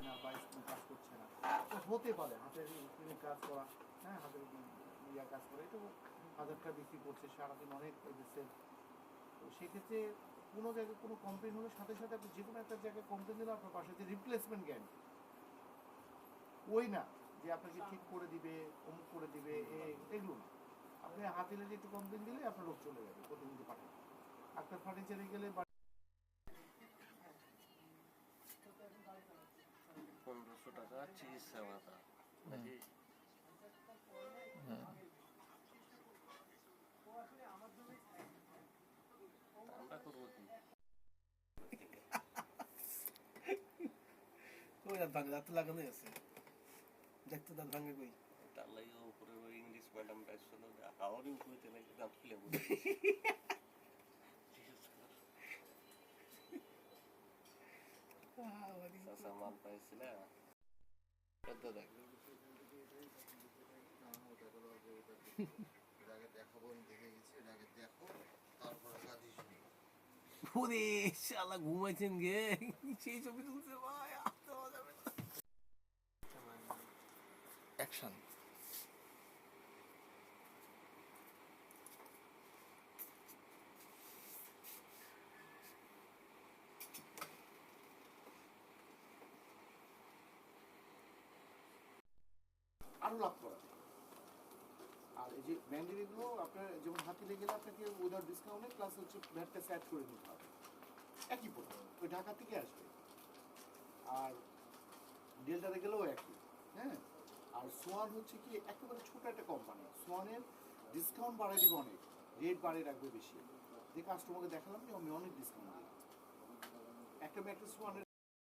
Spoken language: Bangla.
না বা স্কিন কাজ করছে না, তো হতে পারে হাতের স্কিনের কাজ করা, হ্যাঁ হাতের কাজ করে এটা হাজারটা বিক্রি করছে সারাদিন অনেক সেল। তো সেক্ষেত্রে কোনো জায়গায় কোনো কমপ্লেন হলে সাথে সাথে আপনি যে কোনো একটা জায়গায় কমপ্লেন দিলে আপনার পাশে যে রিপ্লেসমেন্ট গ্যারান্টি, ওই না যে আপনাকে ঠিক করে দিবে অমুক করে দিবে এগুলো না। আপনি হাতিলে যে একটু কমপ্লেন দিলে আপনার লোক চলে যাবে প্রতিনিধি পাঠাবে। আপনার ফার্নিচারে গেলে 1500 টাকা চিকিৎসা ভাতা নাকি? আমরা করবো কি? ওই দাঁত ভাঙে, দাঁত লাগানোই আছে, দেখতে দাঁত ভাঙে কই। তার লাগে উপরে ওই ইংলিশ ম্যাডামটা ছিল, আমারই উপরে নাকি দাঁত খুলে বসে চাষা মাল পাইছিল দেখ। দেখাবো, আমি দেখে গেছি, এটাকে দেখো তারপরে কাঁদিস নি। ওরে শালা ঘুমাইছেন গে, সেই ছবি তুলছে ভাই, আসতে পাওয়া যাবে না। অ্যাকশন। আরও লাভ করা যায়। আর এই যে ব্যান্ডেরিগুলো আপনার যেমন হাতিলে গেলে আপনাকে উইদাউট ডিসকাউন্টে প্লাস হচ্ছে ভ্যাটটা সেট করে নিতে হবে, একই প্রোডাক্ট ওই ঢাকা থেকে আসবে। আর ডেল্টাতে গেলেও একই, হ্যাঁ। আর সোয়ান হচ্ছে কি একেবারে ছোটো একটা কোম্পানি, সোয়ানের ডিসকাউন্ট বাড়াই দিব অনেক, রেট বাড়িয়ে রাখবে বেশি, যে কাস্টমারকে দেখালাম যে আমি অনেক ডিসকাউন্ট দিই। একটা সোয়ানের